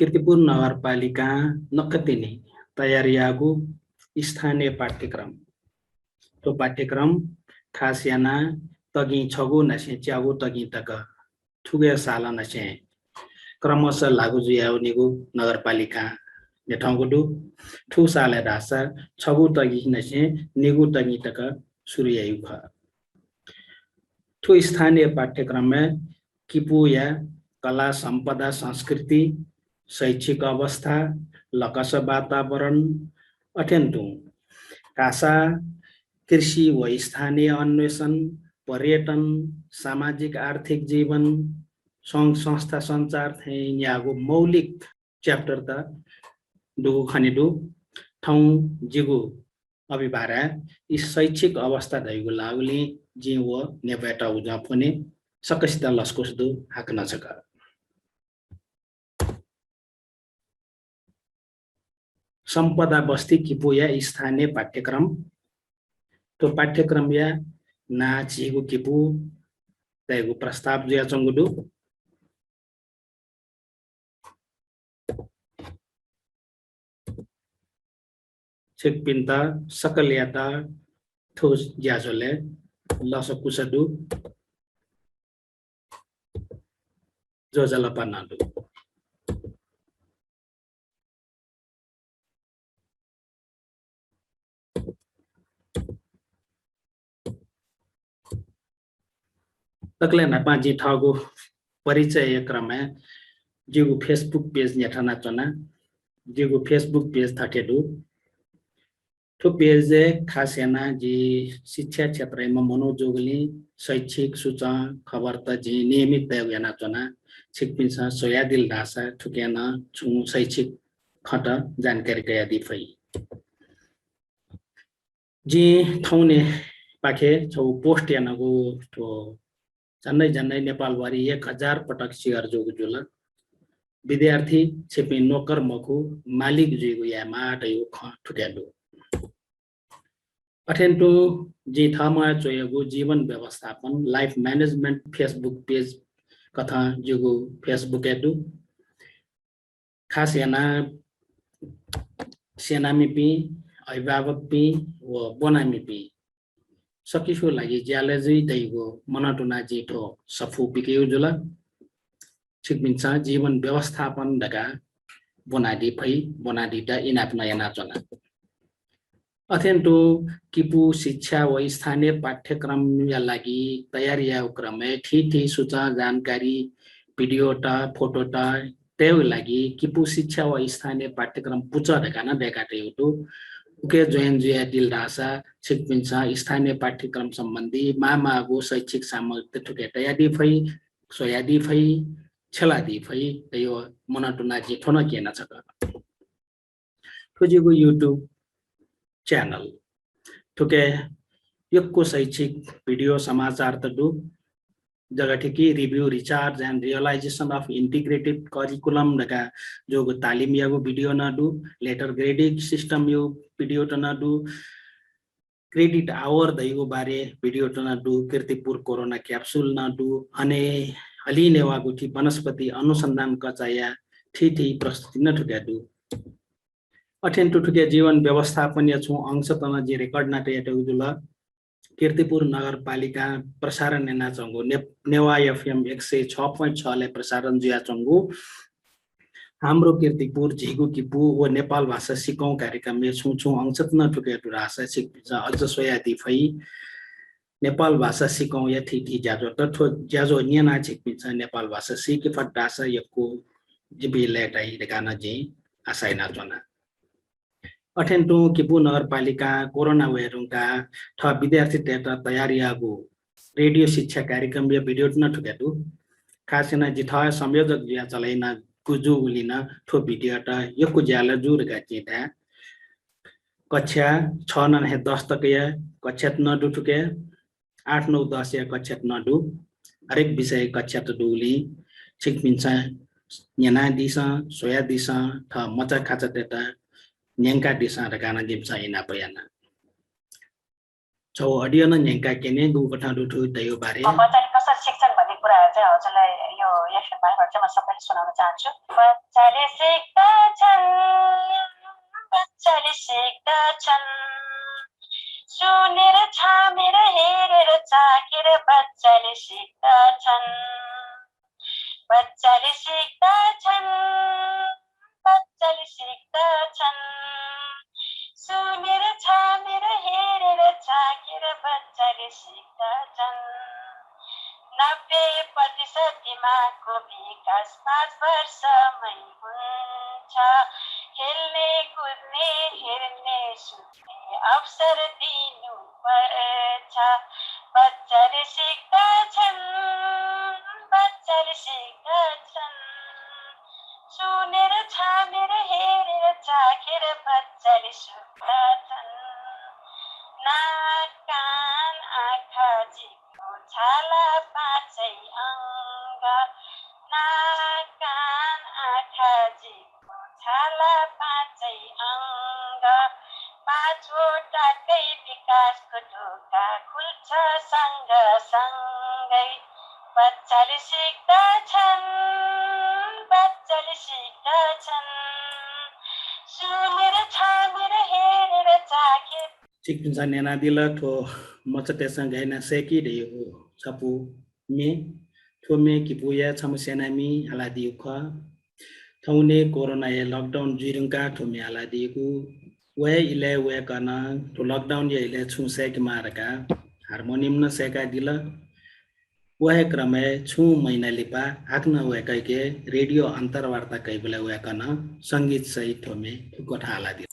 कीर्तिपुर नगरपालिका नक्कतिनी तयारियागु स्थानीय पाठ्यक्रम तो पाठ्यक्रम खास याना तगी छगु नसे च्यागु तगी तक ठुगे साला नसे क्रमशः लागु जुयाउ निगु नगरपालिका नेठाउँगुडु ठु साले रासा छगु तगी नसे निगु तगी तक सुरुयायु ख ठु स्थानीय पाठ्यक्रम में किपु या कला संपदा संस्कृति शैक्षिक अवस्था लकस वातावरण अत्यन्तु कासा कृषि व स्थानीय अन्वेषण पर्यटन सामाजिक आर्थिक जीवन संघ संस्था संचार थे यागो मौलिक च्याप्टर त दुगु खनिदु ठाउँ जिगु अभिभारा यी शैक्षिक अवस्था दैगु लागुले जे व नेबेटा उजा फने सकसित लस्कोसदु हाक्न सक संपदा बस्ती किपुया स्थानीय पाठ्यक्रम तो पाठ्यक्रम या ना जिगु किपु दैगु प्रस्ताव जुया चंगुदु चेक पिन्ता सकल याता ठोस ज्याजोले लसकुसदु जोजलपनादु तकले नापा जी ठागु परिचय क्रम में जिगु फेसबुक पेज नेठाना चना जिगु फेसबुक पेज थाटेदु तो पेज खास याना जी शिक्षा क्षेत्र में मनोजोगली शैक्षिक सूचना खबर त जी नियमित याना चना छिकपिनसा सोया दिल दासा ठुकेना छु शैक्षिक खट जानकारी गया दिफै जी ठाउने पाखे छौ पोस्ट यानागु तो जन्नै नेपालभरि 1000 पटक शेयर जोगु जुल विद्यार्थी छेपि नोकर मखु मालिक जुगु या माट यो ख ठुक्यादु अथेन्टु जी थामा चोयगु जीवन व्यवस्थापन लाइफ मैनेजमेंट फेसबुक पेज कथा जुगु फेसबुक एदु खास याना सेनामीपी अभिभावकपी व बनामीपी सकिसो लागि ज्यालेजै दैगो मनटुना जिठो सफु बिकेउ जुल छिकमिन्सा जीवन व्यवस्थापन दगा बनादी फै बनादी दा इनापना याना चना अथेन्टु किपु शिक्षा व स्थानीय पाठ्यक्रम या लागि तयारी या क्रम में ठीठी सूचना जानकारी भिडियो टा फोटो टा तेउ लागि किपु शिक्षा व स्थानीय पाठ्यक्रम पुचा दगाना देखाटे उटु उके जोइन जुया दिल रासा छिकपिन्सा स्थानीय पाठ्यक्रम सम्बन्धी मामागो शैक्षिक सामग्री ठुके तयारी फै सोयादी फै छलादी फै तयो मनटुना जी ठोना केना छक खोजिगो युट्युब चैनल ठुके यक्को शैक्षिक भिडियो समाचार तडु जगठिकी review recharge and realization of integrated curriculum दका जो तालिम यागो वीडियो नडु लेटर ग्रेडिंग सिस्टम यो वीडियो टनडु क्रेडिट आवर दैगो बारे वीडियो टनडु कीर्तिपुर कोरोना क्याप्सूल नडु अने अलि नेवागु थी वनस्पति अनुसंधान कचाया ठीठी प्रस्तुति न ठुक्यादु अथेन्टु ठुके जीवन व्यवस्थापन या छु अंश तना जे रेकर्ड नाटे एटुजुल कीर्तिपुर नगरपालिका प्रसारण नेना चंगु नेवा एफएम 106.6 ले प्रसारण जुया चंगु हाम्रो कीर्तिपुर झिगु किपु व नेपाल भाषा सिकौं कार्यक्रम में छु अंशत न ठुके रासा सिकपिजा अझ सोयादी फै नेपाल भाषा सिकौं या ठीठी ज्याजो तथो ज्याजो न्याना छिकपिजा नेपाल भाषा सिके फटासा यको जिबि लेटाइ रेगाना जे आसाइना चना अथेन्टु किपु नगरपालिका कोरोना वेरुङका ठ विद्यार्थी तेता तयारीयागु रेडियो शिक्षा कार्यक्रम या भिडियो न ठुकेदु खासना जिथा संयोजक जिया चलाइना गुजु उलिना ठो भिडियो टा यको ज्याला जुर गाचिता कक्षा 6 न 10 तक या कक्षा न ठुके 8 9 10 या कक्षा न दु हरेक विषय कक्षा त दुली छिकपिन्सा न्याना दिसा सोया दिसा थ मचा खाचा तेता न्याङ्का दिसा रगाना जिमसा इना पयाना छौ अडियो न न्याङ्का केने गु कठा दुठु तयो बारे औपचारिक कसर शिक्षण भन्ने कुरा कुराहरू चाहिँ हजुरलाई यो एफएम मार्फत चाहिँ म सबैले सुनाउन चाहन्छु। बच्चाले सिक्दछन्, बच्चाले सिक्दछन्, सुनेर छामेर हेरेर चाखेर बच्चाले सिक्दछन्, बच्चाले सिक्दछन्, बच्चाले सिक्दछन्, सुनेर छामेर हेरेर चाखेर बच्चाले सिक्दछन्। 90% दिमागको विकास 5 वर्षमै हुन्छ। खेल्ने कुद्ने हेर्ने सुत्ने अवसर दिनुपर्छ। बच्चाले सिक्दछन्, बच्चाले सिक्दछन्, सुनेर छामेर हेरेर चाखेर बच्चाले सिक्दछन्। नाक कान आँखा जिब्रो छाला 5 अङ्ग, नाक कान आँखा जिब्रो छाला 5 अङ्ग, 5वटाकै विकासको ढोका खुल्छ सँगसँगै। बच्चाले सिक्दछन्, बच्चाले सिक्दछन्, सुनेर छामेर हेरेर चाखेर चिकित्सा नेना दिला ठो मचतेसँग हैन सेकी देउ छपु मे ठो मे किपुया छमसेनामी हला दिउख थौने कोरोना ए लकडाउन जुरुङका ठो मे हला दिएको वे इले वे कना ठो लकडाउन ये इले छु सेक मारका हार्मोनियम न सेका दिला वे क्रमे छु महिना लिपा आक्न वे कैके रेडियो अन्तर्वार्ता कैबला वे कना संगीत सहित ठो मे कोठा हला दिला।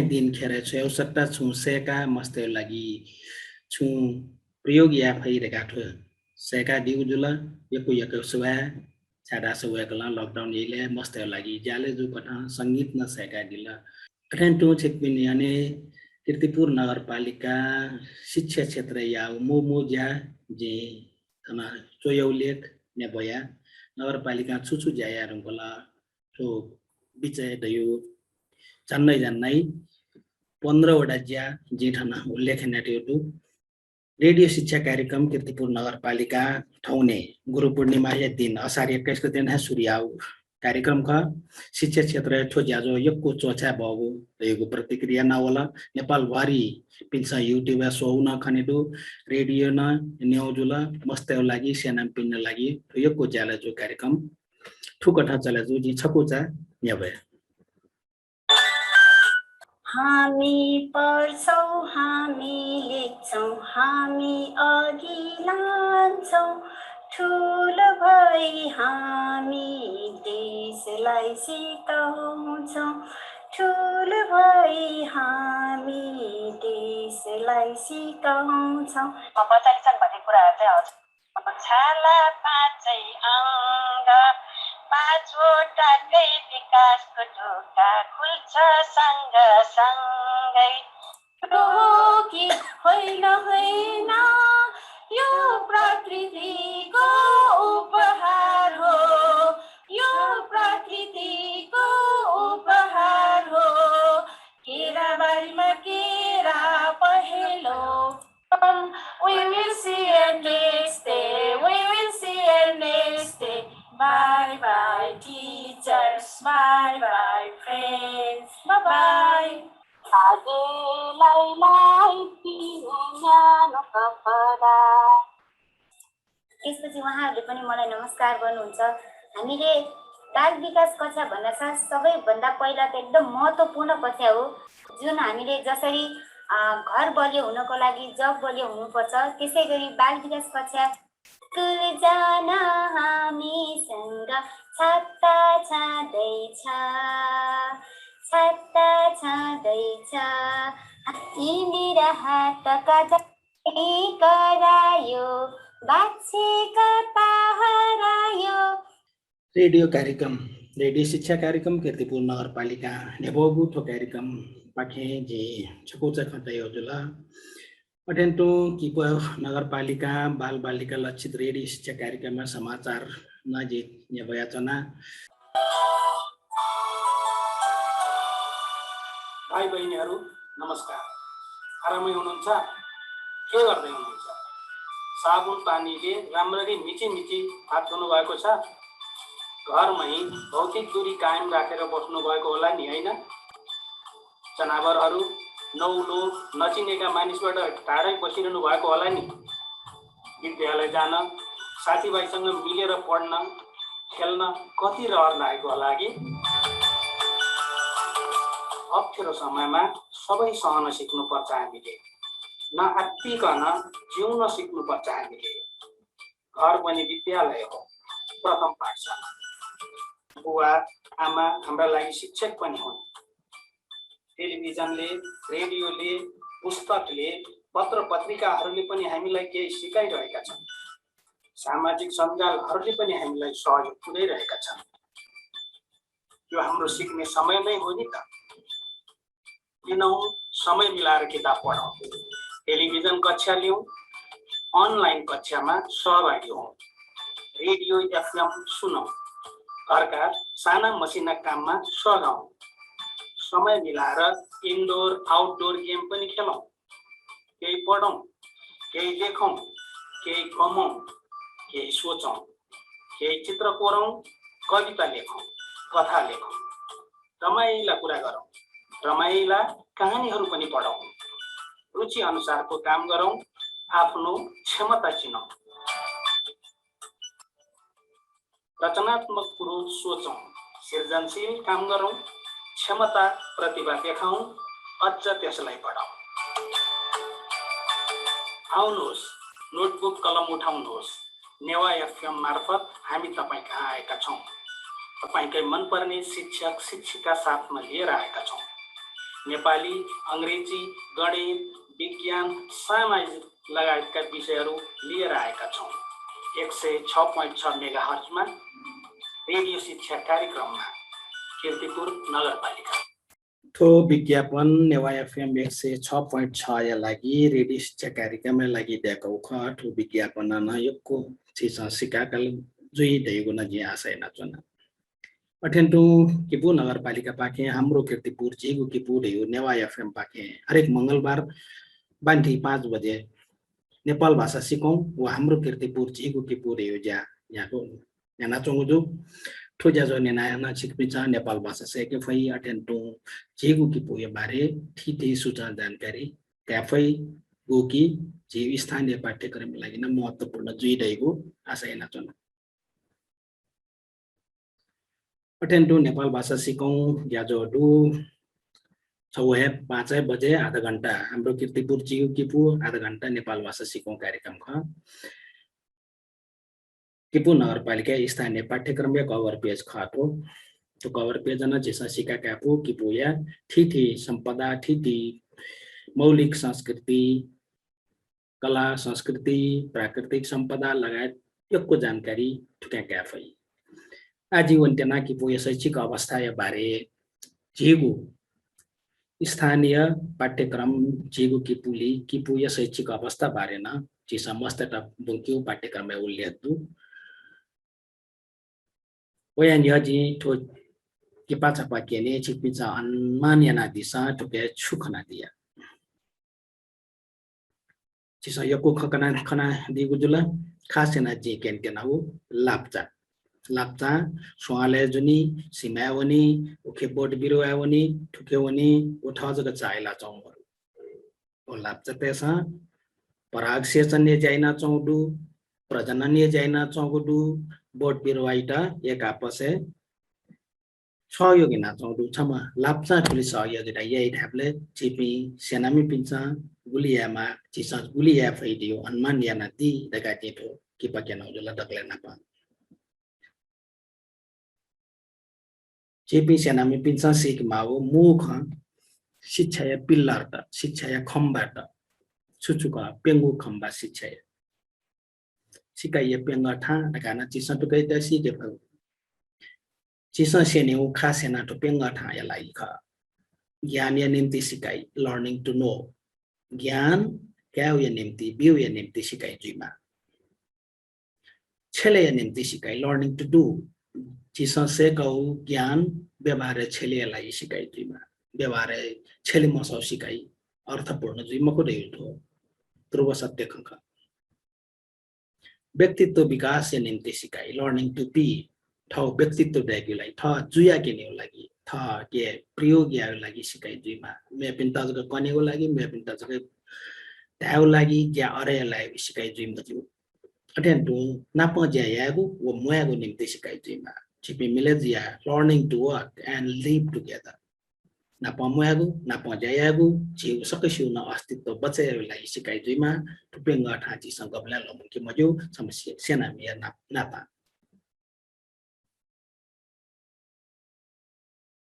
दिन खेरे छु सट्टा छु सेका मस्ते लागि छु प्रयोग या भइरहेका छु सेका दिउजुला यको सुवा छाडा सुवाकला लकडाउन यले मस्ते लागि ज्याले जु कथा संगीत न सेका दिला ट्रेन्टो चेकपिनी अनि कीर्तिपुर नगरपालिका शिक्षा क्षेत्र या मोमोजा जे थना चोयौलेख नेबया नगरपालिका छुछु जाया रंगला तो विचय दयो जन्नै 15वटा ज्या जेठना उल्लेखन नाट्यटु रेडियो शिक्षा कार्यक्रम कीर्तिपुर नगरपालिका ठौने गुरु पूर्णिमा या दिन असार 21 को दिन है सूर्याउ कार्यक्रम का शिक्षा क्षेत्र ठो ज्याजो यक्को चोचा बाबु रहेको प्रतिक्रिया नवला नेपाल भरि पिन्छ युट्युब सोउन खनेदु रेडियो न न्याउजुला मस्तेउ लागि सेनाम पिन्न लागि यक्को ज्याला जो कार्यक्रम ठुकठा चला जो जी छकुचा न्याबे हामी पढ्छौं हामी लेख्छौं हामी अघि लान्छौं ठुलो भई हामी देशलाई सिकाउँछौं ठुलो भई हामी देशलाई सिकाउँछौं बचाइछन् भन्ने कुराहरू चाहिँ हजुर छाला 5 अङ्ग 5वटाकै विकासको ढोका खुल्छ सँगसँगै रोगी होइन होइन यो प्रकृतिको उपहार हो यो प्रकृतिको उपहार हो केराबारीमा केरा पहेलो we will see you next day we will see you next day bye bye teachers bye bye friends bye bye त्यसपछि उहाँहरूले पनि मलाई नमस्कार गर्नुहुन्छ। हामीले बाल विकास कक्षा भन्दा सबैभन्दा पहिला त एकदम महत्त्वपूर्ण कक्षा हो जुन हामीले जसरी घर बलियो हुनको लागि जब बलियो हुनुपर्छ। त्यसैगरी बाल विकास कक्षा स्कुल जान हामीसँग छत्ता छँदैछ छत्ता छँदैछ तिमी हातका करायो बाछेका पहरायो। रेडियो कार्यक्रम रेडियो शिक्षा कार्यक्रम कीर्तिपुर नगरपालिका नेबोगुठो कार्यक्रम पाखे जे छकोचा खतै हजुला अटेन्टो किपो नगरपालिका बाल बालिका लक्षित रेडियो शिक्षा कार्यक्रममा समाचार नजे नेबयाचना भाइ बहिनीहरू नमस्कार। आरामै हुनुहुन्छ? के गर्दै हुनुहुन्छ? साबुन पानीले राम्ररी मिची हात धुनु भएको छ? घरमै भौतिक दूरी कायम राखेर बस्नु भएको होला नि, हैन? जनावरहरू नौलो नचिनेका मानिसबाट टाढै बसिरहनु भएको होला नि। विद्यालय जान साथीभाइसँग मिलेर पढ्न खेल्न कति रहर लागेको होला कि? अप्ठ्यारो समयमा सबै सहन सिक्नुपर्छ हामीले, नआत्तिकन जिउन सिक्नुपर्छ हामीले। घर पनि विद्यालय हो, प्रथम पाठशाला। बुवा आमा हाम्रा लागि शिक्षक पनि हुन्। टेलिभिजनले, रेडियोले, पुस्तकले, पत्र पत्रिकाहरूले पनि हामीलाई केही सिकाइरहेका छन्। सामाजिक सञ्जालहरूले पनि हामीलाई सहयोग पुर्याइरहेका छन्। यो हाम्रो सिक्ने समय नै हो नि त। लिनौँ समय मिलाएर किताब पढौँ, टेलिभिजन कक्षा लिउँ, अनलाइन कक्षामा सहभागी हौँ, रेडियो एफएम सुनौँ, घरका साना मसिना काममा सघाउँ, समय मिलाएर इन्डोर आउटडोर गेम पनि खेलौँ, केही पढौँ, केही लेखौँ, केही कमौँ, केही सोचौँ, केही चित्र कोरौँ, कविता लेखौँ, कथा लेखौँ, रमाइला कुरा गरौँ, रमाइला कहानीहरू पनि पढौँ, रुचि अनुसारको काम गरौँ, आफ्नो क्षमता चिनौँ, रचनात्मक कुरो सोचौँ, सृजनशील काम गरौँ, क्षमता प्रतिभा देखाउँ, अझ त्यसलाई बढाउँ। आउनुहोस्, नोटबुक कलम उठाउनुहोस्। नेवा एफएम मार्फत हामी तपाईँ कहाँ आएका छौँ। तपाईँकै मनपर्ने शिक्षक शिक्षिका साथमा लिएर आएका छौँ। नेपाली, अङ्ग्रेजी, गणित, विज्ञान, सामाजिक लगायतका विषयहरू लिएर आएका छौँ। 106.6 मेगाहर्जमा रेडियो शिक्षा कार्यक्रममा कीर्तिपुर नगरपालिका। ठो विज्ञापन नेवा एफएम 106.6 या लागि रेडियो शिक्षा कार्यक्रममा लागि दिएको ख ठो विज्ञापन नयको चिज सिकाकल जुई दैगो नजी आशय नचन अठेन्टु किपु नगरपालिका पाखे हाम्रो कीर्तिपुर जिगु किपु दैगो नेवा एफएम पाखे हरेक मंगलबार बान्ठी 5 बजे नेपाल भाषा सिकौं व हाम्रो कीर्तिपुर जिगु किपु दैगो ज्या यहाँको यहाँ चोङजु ठोजा जो नेना छिकपिचा नेपाल भाषा से के फई अटेन्टु जिगु किपु यो बारे ठीठी सूचना जानकारी क्याफै गोकी जे स्थानीय पाठ्यक्रम लागि न महत्त्वपूर्ण जुई दैगो आशय नचन अटेन्टु नेपाल भाषा सिकौं ज्याजोडु 5 बजे आधा घण्टा हाम्रो कीर्तिपुर जिगु किपु आधा घण्टा नेपाल भाषा सिकौं कार्यक्रम ख किपु नगरपालिका स्थानीय पाठ्यक्रम या कवर पेज खातो तो कवर पेज न जैसा सिका कापु किपु या ठीठी संपदा ठीठी मौलिक संस्कृति कला संस्कृति प्राकृतिक संपदा लगायत यको जानकारी ठुक्या क्याफै आजीवन टेना किपु या शैक्षिक अवस्था या बारे जिगु स्थानीय पाठ्यक्रम जिगु किपु या शैक्षिक अवस्था बारे न जी समस्त बुंक्यु पाठ्यक्रम उल्लेख वयान यजी ठो किपा छपा केने छिकपिचा अन्मान्यना दिशा ठोके छुखना दिया चिसा यको खना दिगुजुला खासेना जे केन्टेना हो लाप्चा सोआले जुनी सिमावनी ओखे बोर्ड बिरुवावनी ठुकेवनी उठा जग चाइला चौंगरु ओ लाप्चा पेसा पराग सेचन्य जाइना चौडु प्रजननीय जाइना चौगुडु बोर्ड बिरुवाइटा एक आपसे सहयोगी नाचौडु छम लाप्चा ठुली सहयोगी रा यही ढापले चिपी सेनामी पिन्छ गुलियामा चिसा गुलिया फैदियो अनुमान याना दी दगा जेठो कि पके नौजला डकले नापा चिपी सेनामी पिन्छ सिक माओ मुख शिक्षाया पिल्लर त शिक्षाया खम्बा त सुचुका पेंगु खम्बा शिक्षाया सिकाइया पेंगा ठा दगाना चिसा टुकै त सिके फल चिसा सेनेउ खा सेना तो पेंगा ठा या लाई खा ज्ञान या निम्ति सिकाइ लर्निंग टु नो ज्ञान क्या या निम्ति बिउ या निम्ति सिकाइ जुइमा छेले या निम्ति सिकाइ लर्निंग टु डु चिसा से गौ ज्ञान व्यवहार छेले लाई सिकाइ जुइमा व्यवहार छेले मसौ सिकाइ अर्थपूर्ण जुइमा को देउथो ध्रुव सत्य खंखा व्यक्तित्व विकास या निम्ति सिकाइ लर्निंग टु बी ठौ व्यक्तित्व डेगुलाई ठ जुया किनेको लागि थ के प्रयोग याको लागि सिकाइ जुइमा मे पिन्ताजको कनेको लागि मे पिन्ताजको ताउ लागि ज्या अरेलाई सिकाइ जुइम दजु अटेन टु नाप ज्या यागु व मुयागु निम्ति सिकाइ जुइमा चिपि मिलेजिया learning to work and live together नाप मुयागु नाप ज्या यागु जिउ सकसिउ न अस्तित्व बचाइको लागि सिकाइ जुइमा टुपेंगा ठाची सँग गबला लमुके मजु समस्या सेना मिया नापा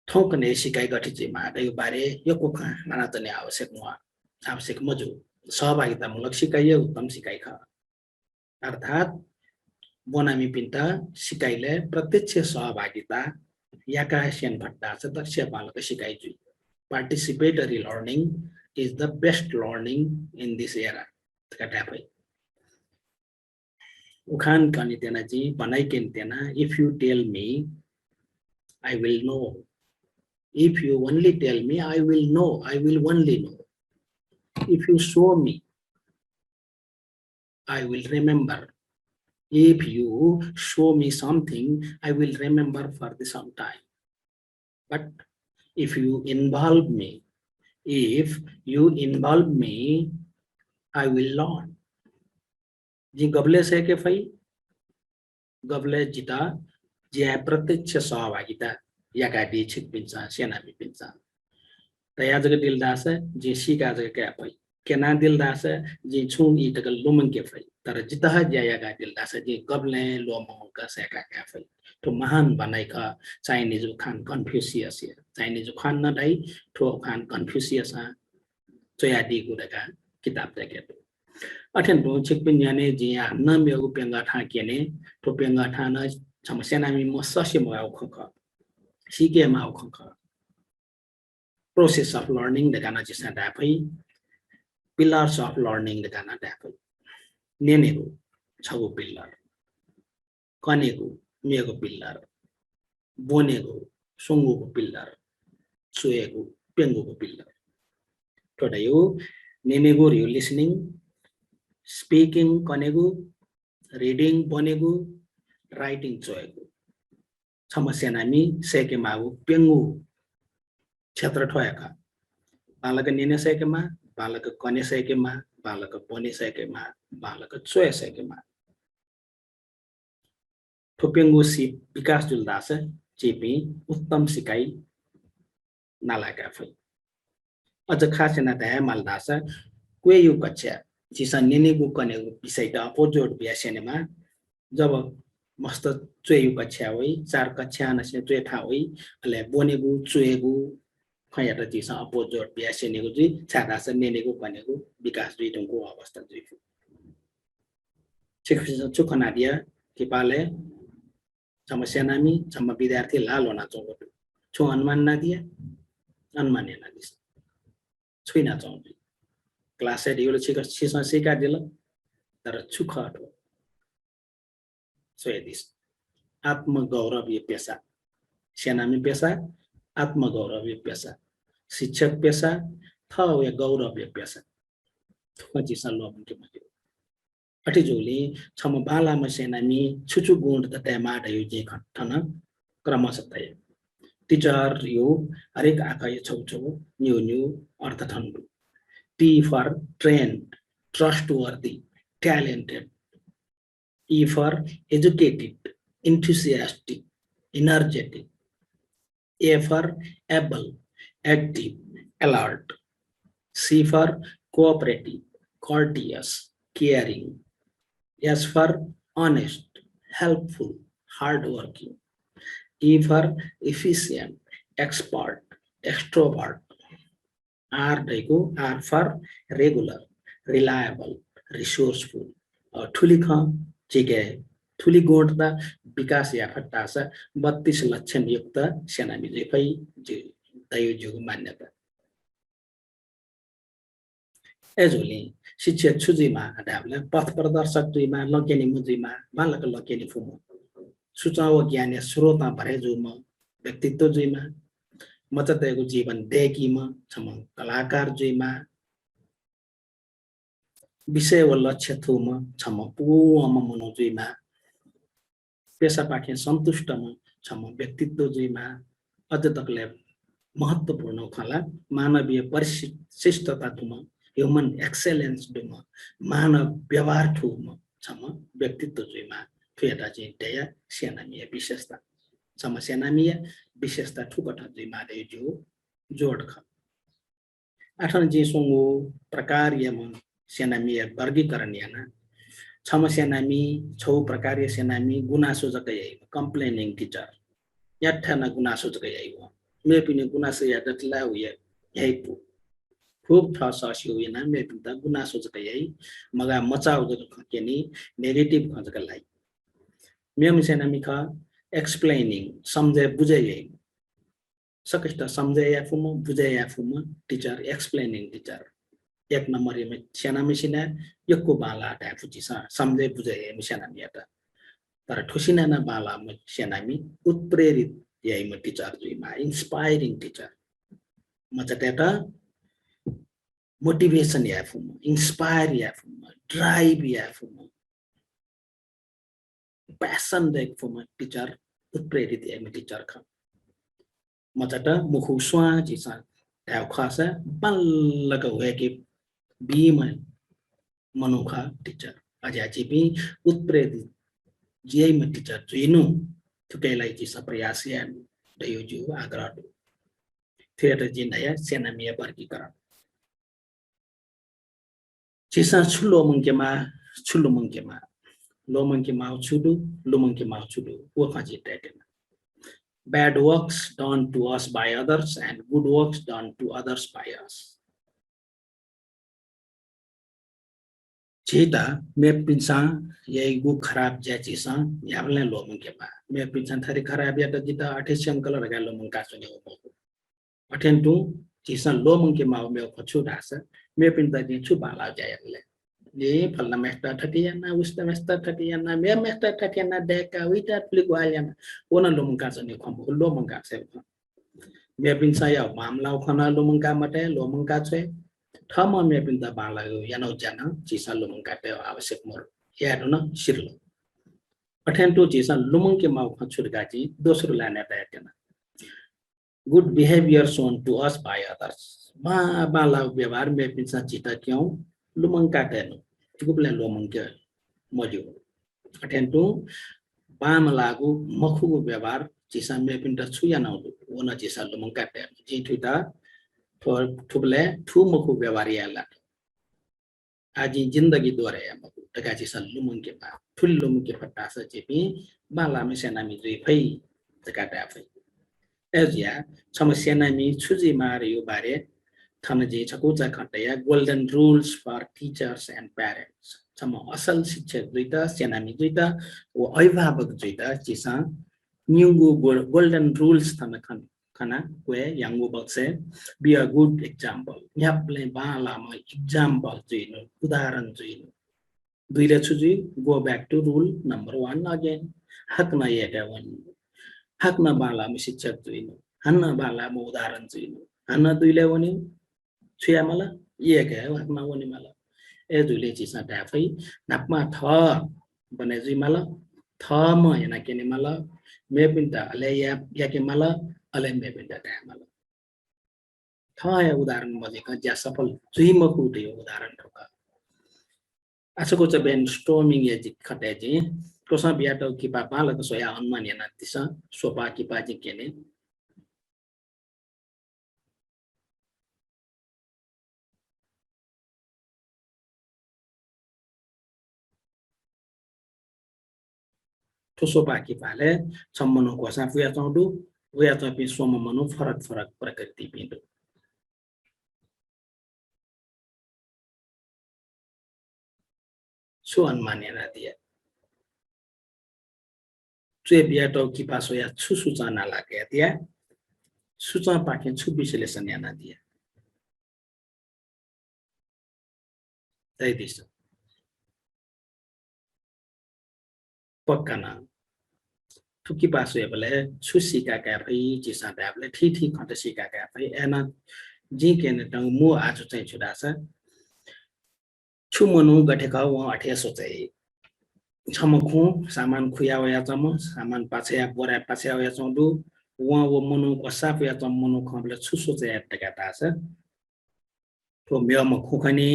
थौकने सिकाइ गठि जिमा यो बारे यो कोखा नानातने आवश्यक मजु सहभागितामूलक सिकाइए उत्तम सिकाइ ख अर्थात बनामी पिन्ता सिकाइले प्रत्यक्ष सहभागिता याका सेन भट्टा छ दक्ष बालक सिकाइ जुइ participatory learning is the best learning in this era कटाफै उखान कनि तेना जी बनाइ केन तेना if you tell me I will know if you only tell me I will know I will only know if you show me I will remember if you show me something I will remember for the some time but if you involve me I will learn जी गबले से के फई गबले जिता जे प्रत्यक्ष सहभागिता याका दी छिक पिन्छ सेना बि पिन्छ तया जग दिलदास जे सिका जग के पई केना दिलदास जे छु इ तक लुमन के फई तर जितह ज्यागा दिलदास जे गबले लोमो का सेका के फई तो महान बनाइ का चाइनीज खान कन्फ्युसियस चाइनीज खान न दाइ ठो खान कन्फ्युसियस चया दी गुडका किताब जके अथेन दो छिक पिन याने जे न मेगु पेंगा ठा केने तो पेंगा ठा न समस्या नामी म सस्य मयाउ खख सिके माउ खख प्रोसेस अफ लर्निङ दगाना जिसा दाफै पिलर्स अफ लर्निङ दगाना दाफै नेनेगु छगु पिलर कनेगु मेगु पिलर बोनेगु सुंगुगु पिलर सुएगु पेंगुगु पिलर तोडयो नेनेगु रिउ लिसनिङ स्पीकिङ कनेगु रिडिङ बोनेगु राइटिङ चोएगु समस्या नामी सेके मागु पेंगु क्षेत्र ठोयाका बालक नेने सेकेमा बालक कने सेकेमा बालक बने सेकेमा बालक चोय सेकेमा थुपेंगु सी विकास जुलदास चेपी उत्तम सिकाइ नालाका फै अझ खासेना दया मालदास क्वेयु कक्षा जिसा नेनेगु कनेगु विषय द अपोजिट बियासेनेमा जब मस्त चुएगु कक्षा होइ चार कक्षा नसे चुए ठा होइ अले बोनेगु चुएगु खयाटा जिसा अपोजिट बियासेनेगु जि छादास नेनेगु कनेगु विकास दुईटंगु अवस्था जुइ शिक्षक चुखना दिया किपाले समस्या नामी सम्म विद्यार्थी लालो ना चोगु छु अनुमान ना दिया अनुमान ना दिस छुइना चोगु क्लास एडियोले छिसा सिका दिल तर छुखटो सोयदिस आत्मगौरवीय पेशा सेनामी पेशा आत्मगौरवीय पेशा शिक्षक पेशा थवे गौरवीय पेशा थुची सल्लो के मगे अटि जोली छम बाला म सेनामी छुचु गुण त तमा दयु जे खठन क्रमशः टीचर यो हरेक आकाय छौ छौ न्यू अर्थ थन्डु T for trained, trustworthy, talented. E for educated, enthusiastic, energetic. A for able, active, alert. C for cooperative, courteous, caring. S for honest, helpful, hardworking. E for efficient, expert, extrovert. R for regular, reliable, resourceful. ठुली ख चिके ठुली गोठदा विकास याफट्टा छ 32 लक्षण युक्त सेनामी जेफै दयोजुग मान्यता एजोली शिक्षक छुजिमा double पथ प्रदर्शक दुईमा लकेनी मुजिमा बालक लकेनी फुमो सूचना व ज्ञान स्रोतमा भरे जुमा व्यक्तित्व जुइमा मचतेको जीवन देकीमा छम कलाकार जुइमा विषय व लक्ष्य थुमा छम पुमा मनोजुइमा पेशा पाठ्य सन्तुष्टमा छम व्यक्तित्व जुइमा अझ तकले महत्त्वपूर्ण खला मानवीय परिशिष्टता थुमा ह्युमन एक्सेलेन्स दुमा मानव व्यवहार थुमा छम व्यक्तित्व जुइमा फेटा चाहिँ दया सेनामीय विशेषता छम सेनामीय विशेषता ठुकटा जुइमा दे जो जोड ख आठन जिसुङो प्रकार यम सेनामीय वर्गीकरण याना छम सेनामी छौ प्रकार सेनामी गुनासो जकै कम्प्लेनिङ टिचर याठना गुनासो जकै आइयो मे पिने गुनासो यादतला उय याइपु खूब ठससियो याना मे पिता गुनासो जकै आइ मगा मचाउ जक केनी नेगेटिभ खजका लाई मेम सेनामी ख एक्सप्लेनिङ समझे बुझे याइ सकष्ट समझे या फुम बुझे या फुम टिचर एक्सप्लेनिङ टिचर एक नंबर ये सेनामी सिना यक्को बाला टा फुचिसा समझे बुझे या सेनामी याता तर ठुसिना न बाला म सेनामी उत्प्रेरित याइ म टिचर जुइमा इन्स्पायरिङ टिचर मचटेटा मोटिवेशन या फुम इन्स्पायर या फुम ड्राइभ या फुम पैशन देख फुम टिचर उत्प्रेरित या म टिचर ख मचटा मुखु स्वा जिसा ढाउ खासा बल्लक हुए कि बीम मनुखा टिचर अझै भी उत्प्रेरित जियै म टिचर जुइनु थुकैलाई जिसा प्रयास या दयो जु आग्रह थिएटर जिनाया सेनामीय वर्गीकरण जिसा छुलो मंकेमा लो मंकेमा छुडु लो मंकेमा छुडु वो खाजी Teton bad works done to us by others and good works done to others by us चेता मे पिंसा ये गु खराब जे चीसा याबले लो मंकेमा मे पिंसा थरी खराब या त जिता 28 अंकल रगा लो मंका सुने हो अटेन टु चीसा लो मंकेमा मे खछु दास मे पिंता जे छु बाला जायले ये फलना मेस्टा ठटियाना उस्ता मेस्टा ठटियाना मे मेस्टा ठटियाना डेका विटा प्लिगवालियाना ओना लो मंका सुने खम लो मंका से मे पिंसा या मामला खना लो मंका मटे लो मंका छे थम मे पिंता बाला यानो जाना चीसा लो मंका ते आवश्यक मोर यादो न सिरलो अटेन टु चीसा लो मंके माउ खछुरगा जी दोस्रो लाने तायतना good behavior shown to us by others ma bala व्यवहार में पिंसा चिता क्यों लुमंग काटेन गुबले लुमंग के मजु अटेन टु बाम लागु मखु व्यवहार चिसा में पिंता छुया न ओना चिसा लुमंग काटे जी ठुटा ठुबले ठु मखु व्यवहार याला आजी जिंदगी दोरे या मखु तका चिसा लुमंग के बा ठुल लुमंग के फटा स चेपी बाला में सेनामी जुइ फै तका दाफै एजिया समस्या नामी छुजी मारियो बारे थनजी छकुचा खटया golden rules for teachers and parents सम असल शिक्षक दुईटा सेनामी दुईटा व अभिभावक दुईटा चिसा न्युगु गोल्डन रूल्स थन खना वे यांगु बक्से बी अ गुड एग्जाम्पल यापले बाला म एग्जाम्पल जुइनु उदाहरण जुइनु दुईले छुजी go back to rule number 1 again हक न येटा वन हक न बाला म शिक्षक जुइनु हन्न बाला म उदाहरण जुइनु हन्न दुईले वनि छुया मला एक है हक न वनि मला ए दुईले चिसा डाफै नापमा थ बने जुइ मला थ म याना केने मला मे पिन्ता अले या के मला अले मे पिन्ता डा मला थ या उदाहरण मजे क ज्या सफल जुइ म कुटे उदाहरण ठोका आछको च बेन स्टोर्मिङ या जि खटे जि कोसा बियाटो कि पापाला त सोया अनुमान याना तिसा सोपा कि पाजि केने ठुसो पाकी पाले सम्मनु कोसा पुया चौडु उया चपि सोम मनु फरक फरक प्रकृति पिंडु सो अन्मान्य दिया चुए बिया तो की पासो या छु सूचना लागे दिया सूचना पाके छु विश्लेषण याना दिया तै दिस पक्का ना ठुकी पासो एबले छु सिका का भई जिसा दाबले ठीक खट सिका का भई एना जी के न त मु आज चाहिँ छुडाछ छु मनु गठेका व अठे सोचे छमखु सामान खुयावया चम सामान पाछया बोरा पाछया चौडु वो मनु कसाप या चम मनु खबले छु सोचे टका तास तो म्यम खुखनी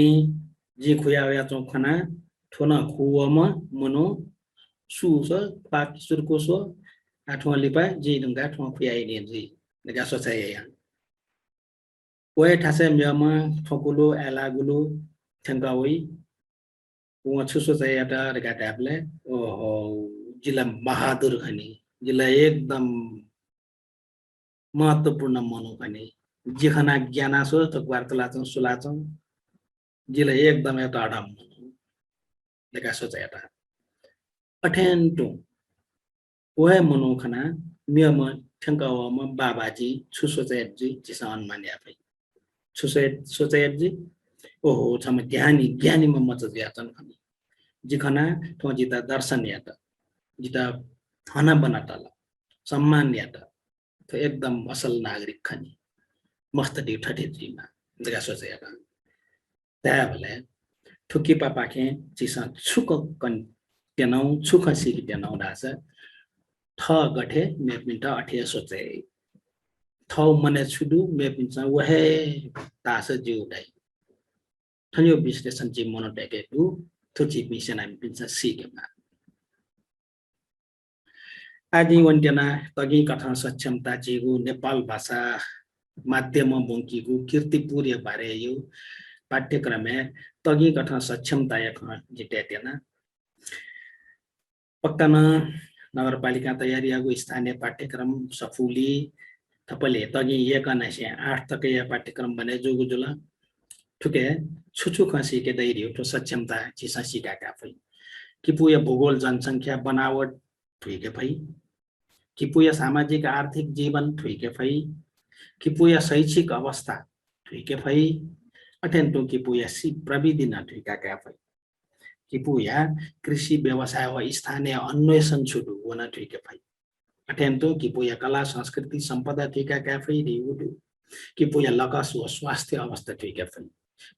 जी खुयावया चौखना थोना खुवम मनु सुस पाक सुरको सो आठवा लिपा जी दुंगा ठवा खुयाइ नि जी नगा सोचे या ओए थासे म्यम ठकुलो एलागुलो थंगावई वो छुसो चाहिँ एउटा गाटाबले ओहो जिल्ला बहादुर खनी जिल्ला एकदम महत्त्वपूर्ण मनु खनी जिखना ज्ञानासो त वार्तालाचौं सुलाचौं जिल्ला एकदम एउटा अडम लेका सोच एउटा अठेन्टु ओहे मनु खना मियम ठंकावम बाबाजी छुसो चाहिँ जी जिसा अन्मान्या भई छुसो सोचेजी ओहो छम ज्ञानी ज्ञानी म मच ज्याचन खनी जिखना तो जिता दर्शन यात जिता थाना बनातल सम्मान यात तो एकदम असल नागरिक खनी मस्त डी ठठे जीमा जगा सोचे यात त्याबले ठुकी पापा के जिसा छुक कन तेनौ छुक सिक तेनौ दास थ गठे मेपिन्ट अठे सोचे थौ मने छुडु मेपिन्छ वहे तास जिउदै थन्यो विश्लेषण चाहिँ मनोटेकेको थुची मिसन हामी पिन्छ सिकेमा आदि वन्टेना तगी कथन सक्षमता जिगु नेपाल भाषा माध्यम बंकीगु कीर्तिपुर्य बारे यो पाठ्यक्रम तगी कथन सक्षमता एक जिटेतेना पक्कन नगरपालिका तयारीको स्थानीय पाठ्यक्रम सफुली थपले तगी एक 8 तक या पाठ्यक्रम बने जोगु जुला ठुके छुछु खसी के दैर्य तो सक्षमता चिसा सिकाका भई कि पुय भूगोल जनसंख्या बनावट ठुके भई कि पुय सामाजिक आर्थिक जीवन ठुके भई कि पुय शैक्षिक अवस्था ठुके भई अटेन्टो कि पुय सी प्रविधि न ठुकाका भई कि पुय कृषि व्यवसाय व स्थानीय अन्वेषण छुडु वन ठुके भई अटेन्टो कि पुय कला संस्कृति सम्पदा ठुकाका भई रिउडु कि पुय लकस व स्वास्थ्य अवस्था ठुके भई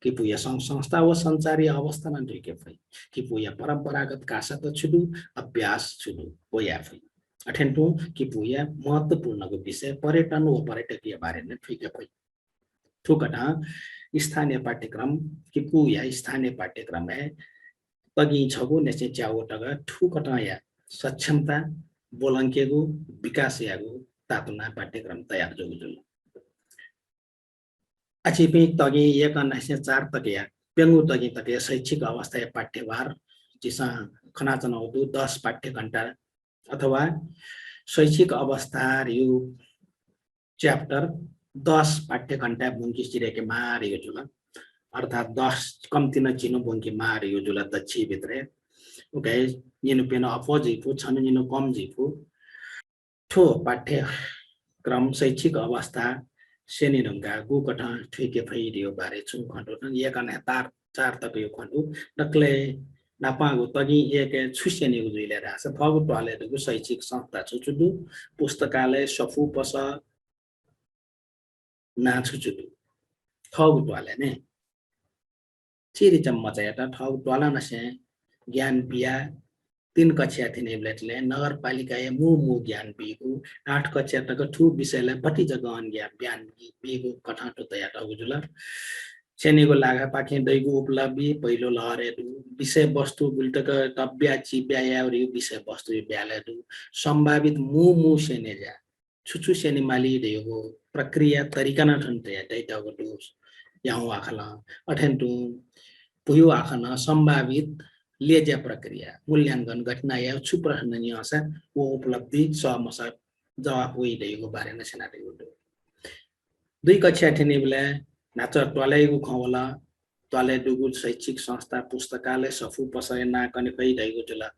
कि पुय संस्था व संचारी अवस्था न ठुके भई कि पुय परम्परागत कासा त छुडु अभ्यास छुडु पोया भई अटेन्टो कि पुय महत्त्वपूर्ण विषय पर्यटन व पर्यटकीय बारे न ठुके भई ठुकटा स्थानीय पाठ्यक्रम कि पुय स्थानीय पाठ्यक्रम है तगी छगु नेसे च्यावटगा ठुकटा या सक्षमता बोलंकेगु विकास यागु तातुना पाठ्यक्रम तयार जोगुजुल अचिपि तगी 1904 तक या पेंगु तगी तक शैक्षिक अवस्था या पाठ्यभार जिसा खनाचनौदु 10 पाठ्य घंटा अथवा शैक्षिक अवस्था रियु च्याप्टर 10 पाठ्य घंटा बुंकी सिरेके मारियो जुल अर्थात 10 कम्ती न चिनो बुंकी मारियो जुल दक्षि भित्रे ओके निनु पेन अपोजिट छन निनु कम जिफु ठो पाठ्यक्रम शैक्षिक अवस्था सेनी रंगा गु कठा ठुके फैरियो बारे छु खण्डो एकन तार 4 तक यो खण्डो नक्ले नापागु तगी एक छुसेनी उजुइले रास फगु टले दगु शैक्षिक संस्था छुचुदु पुस्तकालय सफु पस ना छुचुदु थगु टले ने चिरि चम्मच एटा थगु टला नसे ज्ञान बिया 3 कक्षा थिने ब्लेटले नगरपालिका मु ज्ञान बिगु 8 कक्षा तक ठु विषयलाई पति जगन ज्ञान बिगु कठाटो तयार हजुल सेनेको लागा पाखे दैगु उपलब्धि पहिलो लहरेदु विषय वस्तु गुल्टक तब्या चिब्यायाउरी विषय वस्तु ब्यालेदु सम्भावित मु सेनेजा छुछु सेने माली देगु प्रक्रिया तरिका न ठन्ते दैतागु दोस याउ आखला अठेन्टु पुयो आखना सम्भावित लेज्या प्रक्रिया मूल्याङ्कन घटना छु प्रश्न आशा वो उपलब्धि समसा जवाब होइरहेको बारेमा सेनारेको दुई कक्षा ठिने बेला नाच टलेको खवला टले डुगु शैक्षिक संस्था पुस्तकालय सफु पसय नाकने कहिरहेको जुला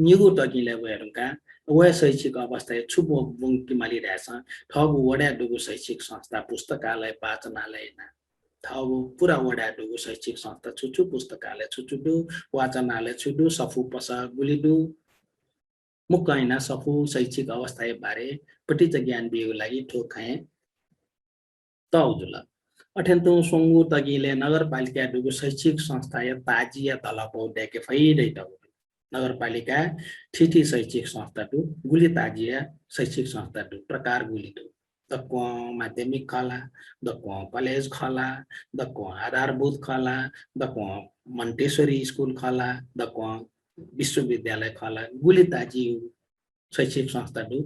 निगु तकिले भएरुका व शैक्षिक अवस्था छुबो बुङ्की माली रहेछ ठगु वडा डुगु शैक्षिक संस्था पुस्तकालय वाचनालय ना ठगु पुरा वडा डुगु शैक्षिक संस्था छुछु पुस्तकालय छुछु वाचनालय छुडु सफु पस गुलिडु मुक्कैना सफु शैक्षिक अवस्था बारे पटिच ज्ञान बियो लागि ठोखाए तौजुला अठेन्तु सोंगु तगिले नगरपालिका डुगु शैक्षिक संस्था या ताजिया तलपौ डेके फैदै त नगरपालिका ठिठी शैक्षिक संस्था टु गुली ताजिया शैक्षिक संस्था टु प्रकार गुली टु दक्को माध्यमिक खला दक्को कलेज खला दक्को आधारभूत खला दक्को मन्टेश्वरी स्कुल खला दक्को विश्वविद्यालय खला गुली ताजी शैक्षिक संस्था टु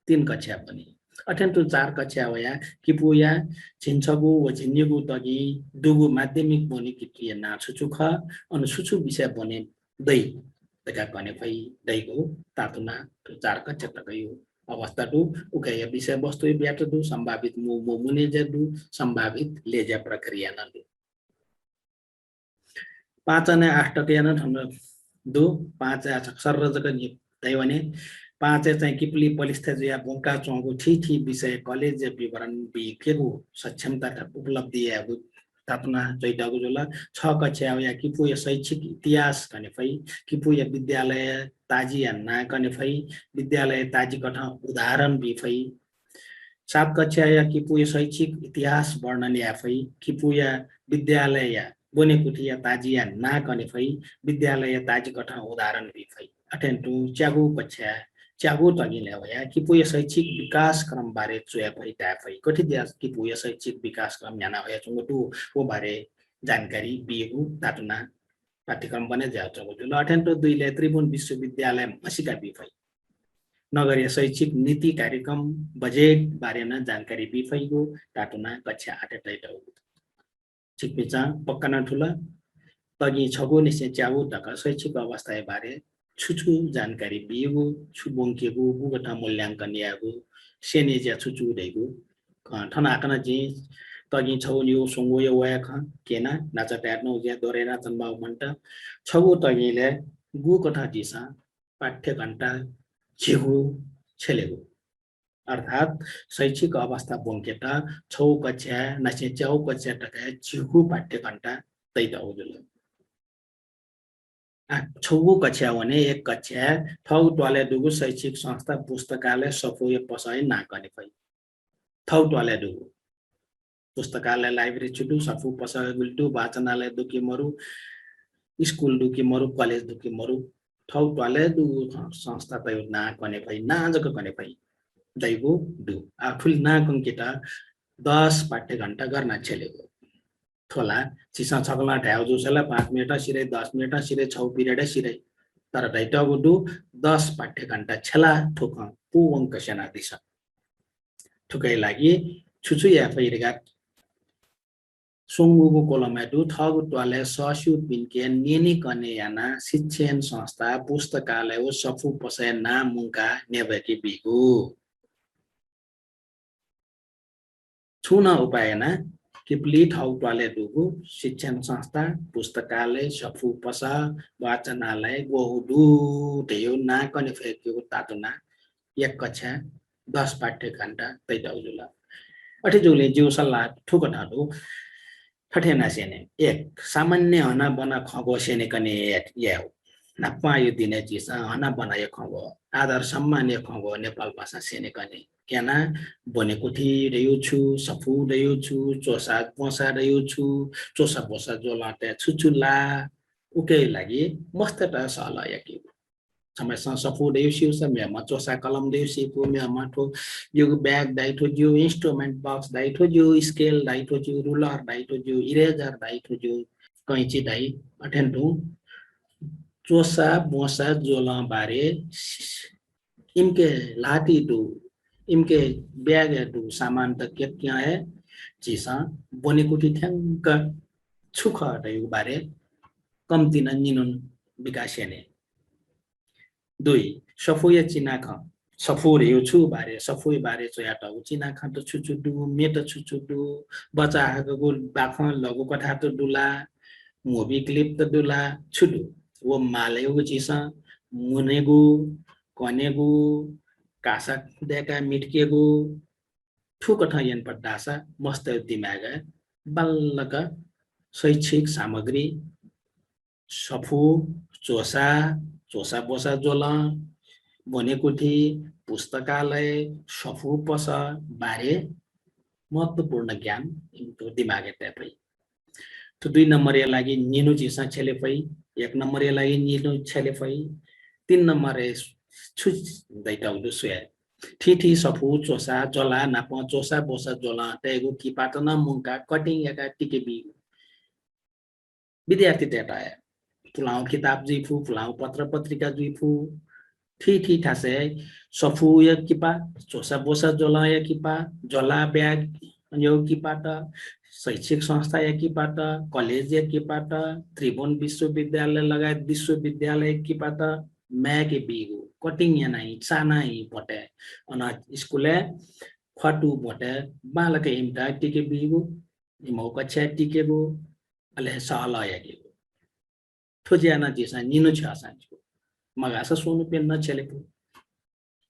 3 कक्षा पनि अठेन्तु 4 कक्षा वया किपुया छिन्छगु व झिन्यगु तगी दुगु माध्यमिक बनि किटिया ना छुछु ख अनु छुछु विषय बने दै तका कने फै दैगो तातुना 4 कक्षा तकयो अवस्था टु उकय विषय वस्तु ब्याट दु संभावित मुने जदु संभावित लेजा प्रक्रिया न दु 5 ने 8 टके न ठन दु 5 अक्षर जक नि दैवने 5 चाहिँ किपली पलिस्था या बोंका चोंगु ठीठी विषय कलेज विवरण बिकेगु सक्षमता उपलब्धि या तातना जैटागु जोला 6 कक्षा या किपु या शैक्षिक इतिहास कने फै किपु या विद्यालय ताजी या ना कने फै विद्यालय ताजी कथा उदाहरण बि फै 7 कक्षा या किपु या शैक्षिक इतिहास वर्णन या फै किपु या विद्यालय या बोने कुटिया ताजी या ना कने फै विद्यालय ताजी कथा उदाहरण बि फै अटेन्टु च्यागु कक्षा च्यागु तगिले वया किपु शैक्षिक विकास क्रम बारे चोया भइ ताफै कठि दियास किपु शैक्षिक विकास क्रम याना भया चंगटु वो बारे जानकारी बिगु तातुना पाठ्यक्रम बने जाचो जुल अठेन्टो 2 ले त्रिभुवन विश्वविद्यालय मसिका बिफै नगरीय शैक्षिक नीति कार्यक्रम बजेट बारे न जानकारी बिफैगु तातुना कक्षा 8 टैटौ छिकपिचा पक्कना ठुला तगी छगु निसे च्यागु तक शैक्षिक अवस्था बारे छुछु जानकारी बिगु छुबोंकेगु गुगटा मूल्यांकन यागु सेनेज्या छुछु दैगु ठना आकना जी तगी छौलियो सोंगो यो वया ख केना नाचा ट्याट्नो ज्या दोरेना चनबाउ मन्ट छगु तगिले गु कथा दिसा पाठ्य घण्टा झिगु छेलेगु अर्थात शैक्षिक अवस्था बोंकेटा 6 कक्षा नसे 4 कक्षा टका झिगु पाठ्य घण्टा तैदा उजुल 6 कक्षा भने 1 कक्षा थौ टोले दुगु शैक्षिक संस्था पुस्तकालय सफोय पसय नाकने भई थौ टोले दुगु पुस्तकालय लाइब्रेरी छुटु सफु पसय गुल्टु वाचनालय दुकी मरु स्कुल दुकी मरु कलेज दुकी मरु थौ टोले दुगु संस्था पय नाकने भई नाजक कने भई दैगु दु आफुल नाकन केटा 10 पाठ्य घण्टा गर्न छेलेगु थोला चिसा छगला ढ्याउ जुसला 5 मिनेट सिरे 10 मिनेट सिरे 6 पिरियड सिरे तर दैटगु दु 10 पाठ्य घण्टा छला ठोक पु अंक सेना दिस ठुकै लागि छुछु या फैरेगा सोंगुगु कोलमा दु थगु टले ससु पिनके नेनी कने याना शिक्षण संस्था पुस्तकालय ओ सफु पसय नामुका नेबके बिगु छुना उपायना किपली ठाउ टले दुगु शिक्षण संस्था पुस्तकालय सफु पसा वाचनालय गोहुदु देयो ना कने फेक्यो तातुना 1 कक्षा 10 पाठ्य घण्टा तैदाउजुला अठे जुले जिउ सल्लाह ठुकटाडु ठठेना सेने 1 सामान्य हना बना खगो सेने कने याउ नापा यो दिने चिसा हना बनाय खगो आधार सामान्य खगो नेपाल भाषा सेने कने केना बनेको थि रह्यो छु सफु रह्यो छु चोसा पोसा रह्यो छु चोसा पोसा जोलाटे छुचुला उके लागि मस्तटा सला यकी समय सफु रह्यो छु समय म चोसा कलम रह्यो छु को मे माठो यो ब्याग दाइठो जो इन्स्ट्रुमेन्ट बक्स दाइठो जो स्केल दाइठो जो रुलर दाइठो जो इरेजर दाइठो जो कैंची दाइ अटेन्टु चोसा पोसा जोला बारे इनके लाठी दु इनके बैग दु सामान त के क्या है चिसा बनेको थ्यांक छुख दैउ बारे कम्ती न निनुन विकासेने 2 सफुय चिनाख सफुर यो छु बारे सफुय बारे चयाट चिनाख त छुचुडु मेट छुचुडु बचा हाको बाख लगु कथा त दुला मोबी क्लिप त दुला छुडु वो मालेगु चिसा मुनेगु कनेगु कासा देका मिटकेगु ठुक ठयन पड्डासा मस्त दिमाग बल्लक शैक्षिक सामग्री सफु चोसा चोसा बोसा जोला बनेकुठी पुस्तकालय सफु पस बारे महत्वपूर्ण ज्ञान इनको दिमाग ट्यापै तो 2 नंबर ये लागि निनु चिसा छेलेपै 1 नंबर ये लागि निनु छेलेपै 3 नंबर ए छु दैटाउदु सुया ठीठी सफु चोसा जोला नाप चोसा बोसा जोला तेगु की पाटना मुंका कटिंग याका टिकेबी विद्यार्थी डेटा है पुलाव किताब जुइफु पुलाव पत्र पत्रिका जुइफु ठीठी ठासे सफु या किपा चोसा बोसा जोला या किपा जोला ब्याग यो किपाट शैक्षिक संस्था या किपाट कलेज या किपाट त्रिभुवन विश्वविद्यालय लगायत विश्वविद्यालय किपाट मैके बिगु कटिङ या नाही सानाई पटे अन स्कुले खटु पटे बालक इमटा टिके बिगु इमो कक्षा टिकेगु अले साला यागु थोजियाना जिसा निनु छासान्छु मगासा सोनु पेन न चलेको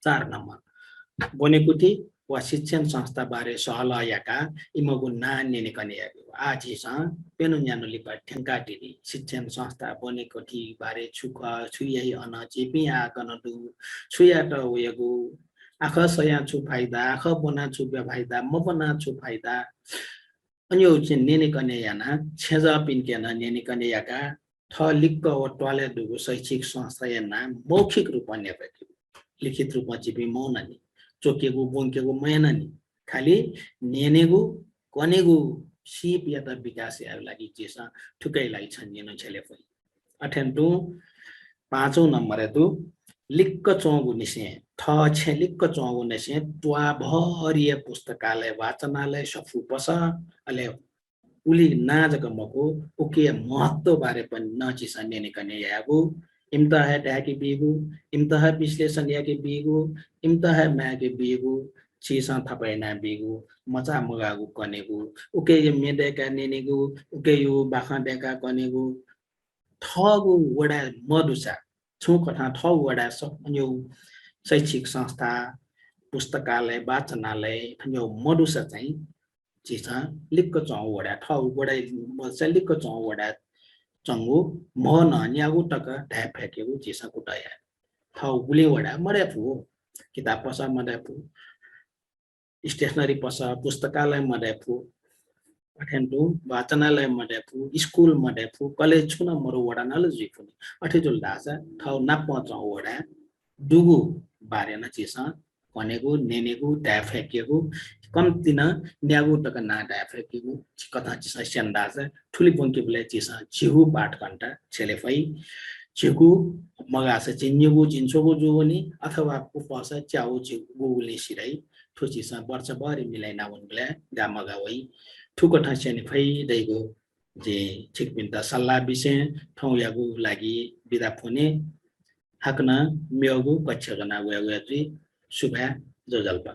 4 नम्बर बनेकुटी वा शिक्षण संस्था बारे सहलयाका इमगु नान्ने कनेयागु आजिसा पेनु न्यानो लिपा ठेंकाटिनी शिक्षण संस्था बनेकुटी बारे छुका छुयै अन चेपि आकनदु छुया त उयगु आख सया छु फाइदा आख बना छु फाइदा म बना छु फाइदा अन्यो चाहिँ नेने कनेयाना छेजा पिनकेन नेने कनेयाका थ लिक्क व टवाले दुगु शैक्षिक संस्था या नाम मौखिक रूपमा नेपेको लिखित रूपमा चिपि मौननी चोकेगु बोंकेगु मैननी खाली नेनेगु कनेगु सिप या त विकास या लागि जेसा ठुकैलाई छन् नेनो छले पै अठेन्टु 5औं नम्बर हेतु लिक्क चौगु निसे थ छे लिक्क चौगु निसे त्वा भरिय पुस्तकालय वाचनालय सफु पस अले उली नाजक मको उके महत्व बारे पनि नचिसा नेने कने यागु इम्तहा ट्याकी बिगु इम्तहा विश्लेषण याके बिगु इम्तहा म्याके बिगु चीसा थपैना बिगु मचा मगागु कनेगु उके यो मेडेका नेनेगु उके यो बाखा डेका कनेगु थगु वडा मदुसा छु कथा थ वडा यो शैक्षिक संस्था पुस्तकालय वाचनालय यो मदुसा चाहिँ चिसा लिक्क चौ वडा थ वडा मसा लिक्क चौ वडा चंगु मोहन न्यागु टक ढ्याप फेकेगु चिसा कुटाया थ गुले वडा मरेफु किताब पसा मरेफु स्टेशनरी पसा पुस्तकालय मरेफु अठेन्टु वाचनालय मरेफु स्कुल मरेफु कलेज छुना मरो वडा नल जिफुनी अठेजुल दासा थ नाप चौ वडा दुगु बारे न चिसा कनेगु नेनेगु ढ्याप फेकेगु कम्तिना न्यागु टक ना ढ्याप फेकेगु कथा चिसा स्यान्दासा ठुली बंके बले चिसा छिहु 8 घण्टा छेलेफै छिगु मगासे चिन्युगु जिन्सोगु जुवनी अथवा उपवास च्याउ गुगुले सिराई ठुचिसा वर्षभरि मिलाइना उनले गामगावै ठुको ठसेनी फै दैगो जे छिकपिन्ता सल्लाह विषय ठौयागु लागि बिदा फोने हकना म्योगु कक्षगना गयगु शुभा जोजल्पा